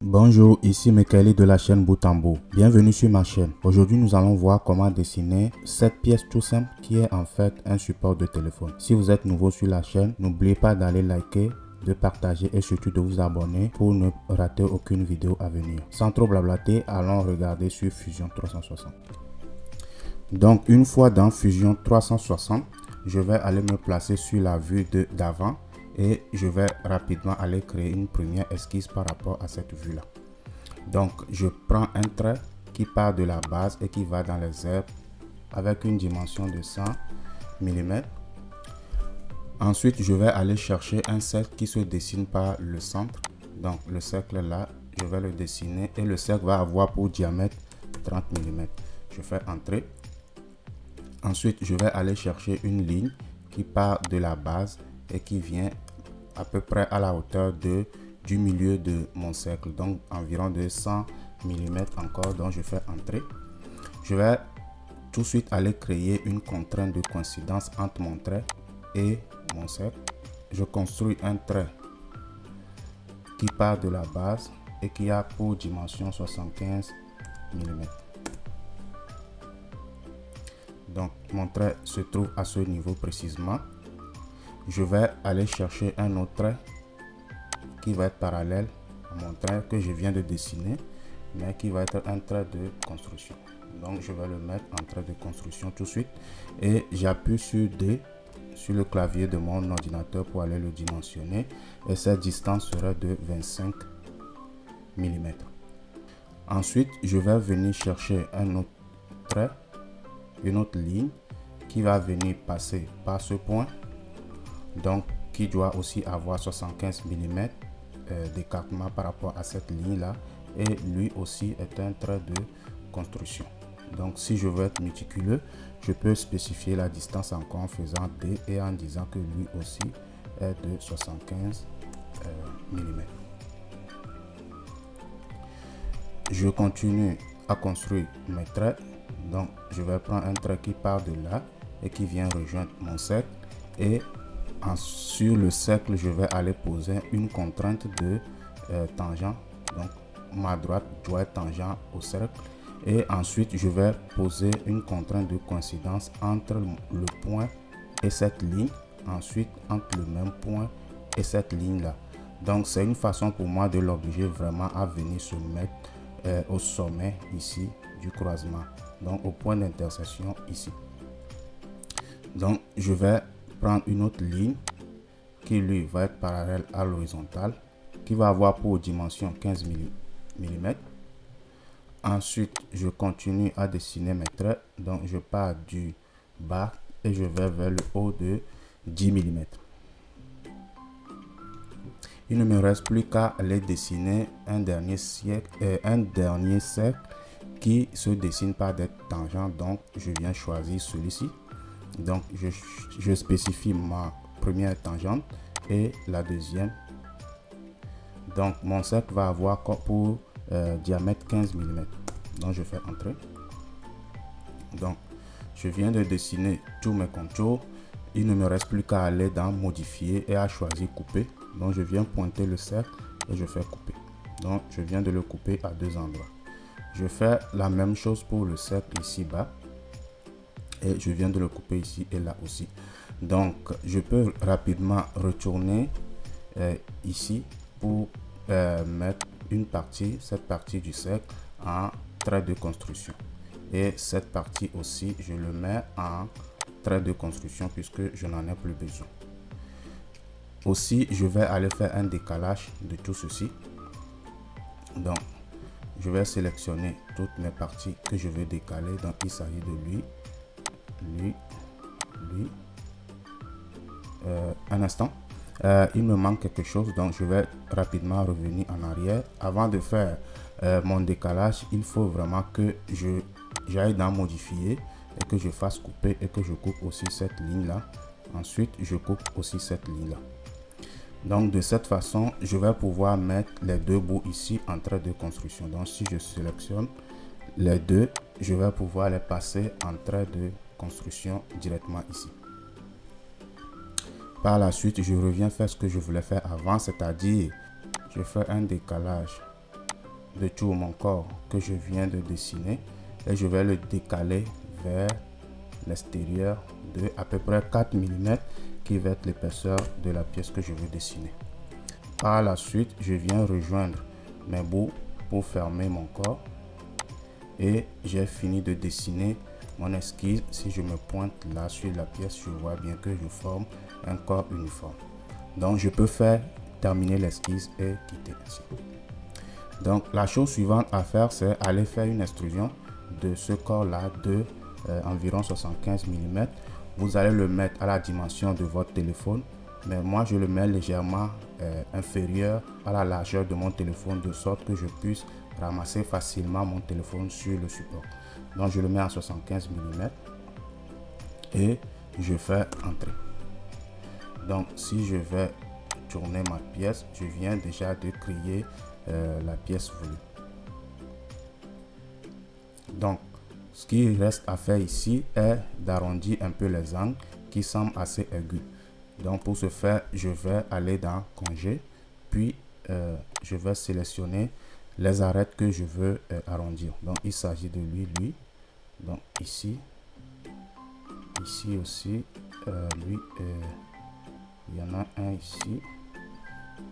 Bonjour, ici Mekele de la chaîne Bout en Bout. Bienvenue sur ma chaîne. Aujourd'hui, nous allons voir comment dessiner cette pièce tout simple qui est en fait un support de téléphone. Si vous êtes nouveau sur la chaîne, n'oubliez pas d'aller liker, de partager et surtout de vous abonner pour ne rater aucune vidéo à venir. Sans trop blablater, allons regarder sur Fusion 360. Donc, une fois dans Fusion 360, je vais aller me placer sur la vue d'avant. Et je vais rapidement aller créer une première esquisse par rapport à cette vue là. Donc je prends un trait qui part de la base et qui va dans les airs avec une dimension de 100 mm. Ensuite je vais aller chercher un cercle qui se dessine par le centre. Donc le cercle là, je vais le dessiner et le cercle va avoir pour diamètre 30 mm. Je fais entrer. Ensuite je vais aller chercher une ligne qui part de la base et qui vient à peu près à la hauteur du milieu de mon cercle, donc environ de 100 mm encore. Donc je fais entrer. Je vais tout de suite aller créer une contrainte de coïncidence entre mon trait et mon cercle. Je construis un trait qui part de la base et qui a pour dimension 75 mm. Donc mon trait se trouve à ce niveau précisément. Je vais aller chercher un autre trait qui va être parallèle à mon trait que je viens de dessiner, mais qui va être un trait de construction. Donc je vais le mettre en trait de construction tout de suite et j'appuie sur D sur le clavier de mon ordinateur pour aller le dimensionner, et cette distance sera de 25 mm. Ensuite je vais venir chercher un autre trait, une autre ligne qui va venir passer par ce point, donc qui doit aussi avoir 75 mm d'écartement par rapport à cette ligne là, et lui aussi est un trait de construction. Donc si je veux être méticuleux, je peux spécifier la distance encore en faisant D et en disant que lui aussi est de 75 mm. Je continue à construire mes traits. Donc je vais prendre un trait qui part de là et qui vient rejoindre mon cercle, et sur le cercle je vais aller poser une contrainte de tangent. Donc ma droite doit être tangent au cercle, et ensuite je vais poser une contrainte de coïncidence entre le point et cette ligne, ensuite entre le même point et cette ligne là. Donc c'est une façon pour moi de l'obliger vraiment à venir se mettre au sommet ici du croisement, donc au point d'intersection ici. Donc je vais prendre une autre ligne qui lui va être parallèle à l'horizontale, qui va avoir pour dimension 15 mm. Ensuite je continue à dessiner mes traits, donc je pars du bas et je vais vers le haut de 10 mm. Il ne me reste plus qu'à aller dessiner un dernier cercle qui se dessine par des tangents, donc je viens choisir celui-ci. Donc je spécifie ma première tangente et la deuxième. Donc mon cercle va avoir pour diamètre 15 mm. Donc je fais entrer. Donc je viens de dessiner tous mes contours. Il ne me reste plus qu'à aller dans modifier et à choisir couper. Donc je viens pointer le cercle et je fais couper. Donc je viens de le couper à deux endroits. Je fais la même chose pour le cercle ici bas. Et je viens de le couper ici et là aussi. Donc je peux rapidement retourner ici pour mettre cette partie du cercle en trait de construction, et cette partie aussi je le mets en trait de construction puisque je n'en ai plus besoin. Aussi je vais aller faire un décalage de tout ceci. Donc je vais sélectionner toutes mes parties que je veux décaler. Donc il s'agit de lui. Un instant, il me manque quelque chose, donc je vais rapidement revenir en arrière. Avant de faire mon décalage, il faut vraiment que j'aille dans modifier et que je fasse couper et que je coupe aussi cette ligne là. Ensuite je coupe aussi cette ligne là. Donc de cette façon je vais pouvoir mettre les deux bouts ici en trait de construction. Donc si je sélectionne les deux, je vais pouvoir les passer en trait de construction directement ici. Par la suite je reviens faire ce que je voulais faire avant, c'est-à-dire je fais un décalage de tout mon corps que je viens de dessiner et je vais le décaler vers l'extérieur de à peu près 4 mm qui va être l'épaisseur de la pièce que je veux dessiner. Par la suite, je viens rejoindre mes bouts pour fermer mon corps et j'ai fini de dessiner mon esquisse. Si je me pointe là sur la pièce, je vois bien que je forme un corps uniforme. Donc je peux faire terminer l'esquisse et quitter ainsi. Donc la chose suivante à faire, c'est aller faire une extrusion de ce corps là de environ 75 mm. Vous allez le mettre à la dimension de votre téléphone, mais moi je le mets légèrement inférieur à la largeur de mon téléphone, de sorte que je puisse ramasser facilement mon téléphone sur le support. Donc je le mets à 75 mm et je fais entrer. Donc si je vais tourner ma pièce, je viens déjà de créer la pièce voulue. Donc ce qui reste à faire ici est d'arrondir un peu les angles qui semblent assez aigus. Donc pour ce faire, je vais aller dans congé, puis je vais sélectionner les arêtes que je veux arrondir. Donc il s'agit de lui. Donc ici aussi, lui, il y en a un ici,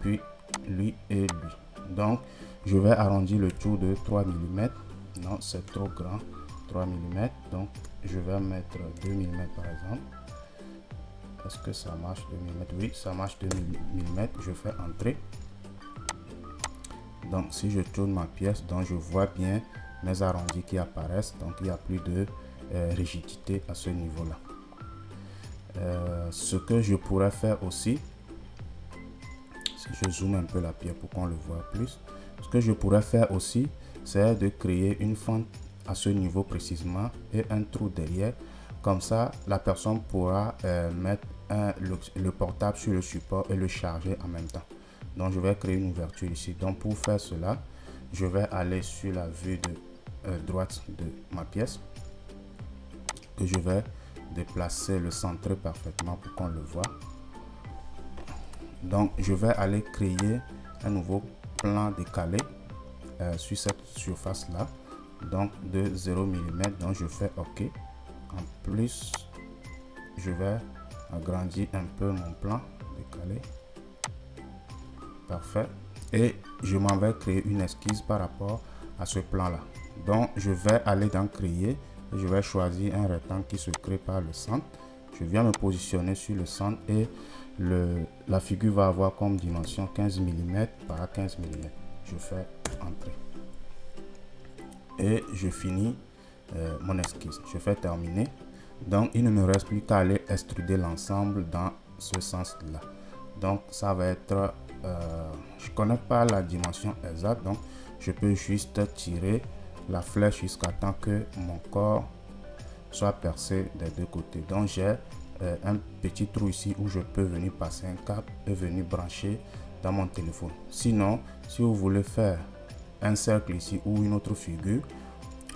puis lui et lui. Donc je vais arrondir le tout de 3 mm. Non, c'est trop grand, 3 mm. Donc je vais mettre 2 mm par exemple. Est-ce que ça marche 2 mm? Oui, ça marche 2 mm. Je fais entrer. Donc si je tourne ma pièce, donc je vois bien mes arrondis qui apparaissent. Donc il n'y a plus de rigidité à ce niveau là. Ce que je pourrais faire aussi, si je zoome un peu la pièce pour qu'on le voit plus, ce que je pourrais faire aussi, c'est de créer une fente à ce niveau précisément et un trou derrière. Comme ça, la personne pourra mettre le portable sur le support et le charger en même temps. Donc je vais créer une ouverture ici. Donc pour faire cela, je vais aller sur la vue de droite de ma pièce, que je vais déplacer, le centrer parfaitement pour qu'on le voit. Donc je vais aller créer un nouveau plan décalé sur cette surface là, donc de 0 mm. Donc je fais OK. En plus, je vais agrandir un peu mon plan décalé. Parfait. Et je m'en vais créer une esquisse par rapport à ce plan là. Donc je vais aller dans créer et je vais choisir un rectangle qui se crée par le centre. Je viens me positionner sur le centre et la figure va avoir comme dimension 15 mm par 15 mm. Je fais entrer et je finis mon esquisse. Je fais terminer. Donc il ne me reste plus qu'à aller extruder l'ensemble dans ce sens là. Donc ça va être je connais pas la dimension exacte, donc je peux juste tirer la flèche jusqu'à temps que mon corps soit percé des deux côtés. Donc j'ai un petit trou ici où je peux venir passer un câble et venir brancher dans mon téléphone. Sinon, si vous voulez faire un cercle ici ou une autre figure,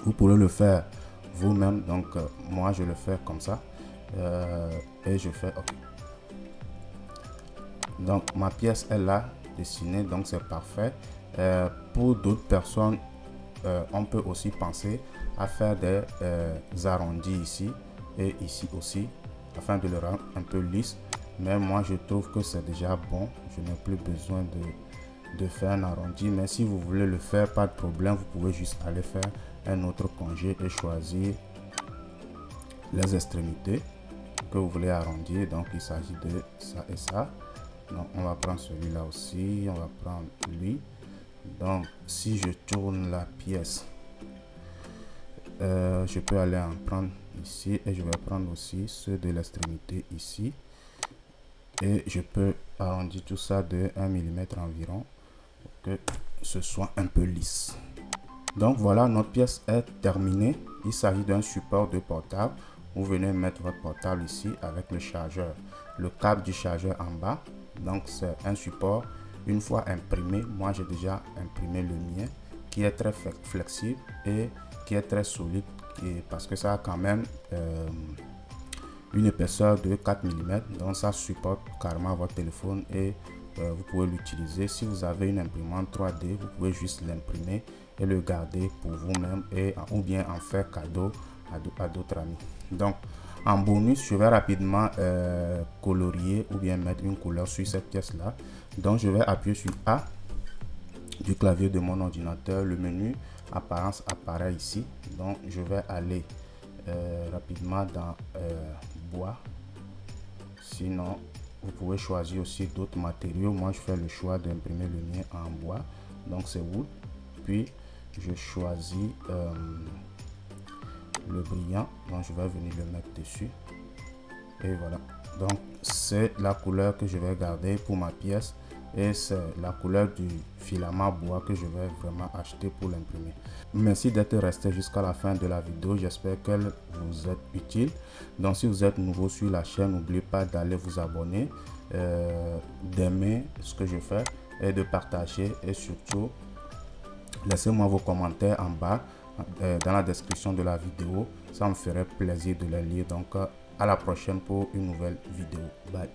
vous pourrez le faire vous-même. Donc moi je le fais comme ça et je fais OK. Donc ma pièce est là dessinée, donc c'est parfait. Pour d'autres personnes, on peut aussi penser à faire des arrondis ici et ici aussi, afin de le rendre un peu lisse. Mais moi je trouve que c'est déjà bon, je n'ai plus besoin de faire un arrondi. Mais si vous voulez le faire, pas de problème, vous pouvez juste aller faire un autre congé et choisir les extrémités que vous voulez arrondir. Donc il s'agit de ça et ça. Donc on va prendre celui-là aussi, on va prendre lui. Donc si je tourne la pièce, je peux aller en prendre ici et je vais prendre aussi ceux de l'extrémité ici et je peux arrondir tout ça de 1 mm environ pour que ce soit un peu lisse. Donc voilà, notre pièce est terminée. Il s'agit d'un support de portable. Vous venez mettre votre portable ici avec le chargeur, le câble du chargeur en bas. Donc c'est un support. Une fois imprimé, moi j'ai déjà imprimé le mien, qui est très flexible et qui est très solide, parce que ça a quand même une épaisseur de 4 mm. Donc ça supporte carrément votre téléphone et vous pouvez l'utiliser. Si vous avez une imprimante 3D, vous pouvez juste l'imprimer et le garder pour vous-même ou bien en faire cadeau à d'autres amis. Donc en bonus, je vais rapidement colorier ou bien mettre une couleur sur cette pièce là. Donc je vais appuyer sur A du clavier de mon ordinateur. Le menu apparence apparaît ici. Donc je vais aller rapidement dans bois. Sinon vous pouvez choisir aussi d'autres matériaux. Moi je fais le choix d'imprimer le mien en bois, donc c'est wood. Puis je choisis le brillant, donc je vais venir le mettre dessus et voilà. Donc c'est la couleur que je vais garder pour ma pièce et c'est la couleur du filament bois que je vais vraiment acheter pour l'imprimer. Merci d'être resté jusqu'à la fin de la vidéo, j'espère qu'elle vous est utile. Donc si vous êtes nouveau sur la chaîne, n'oubliez pas d'aller vous abonner, d'aimer ce que je fais et de partager, et surtout laissez-moi vos commentaires en bas dans la description de la vidéo, ça me ferait plaisir de les lire. Donc à la prochaine pour une nouvelle vidéo. Bye.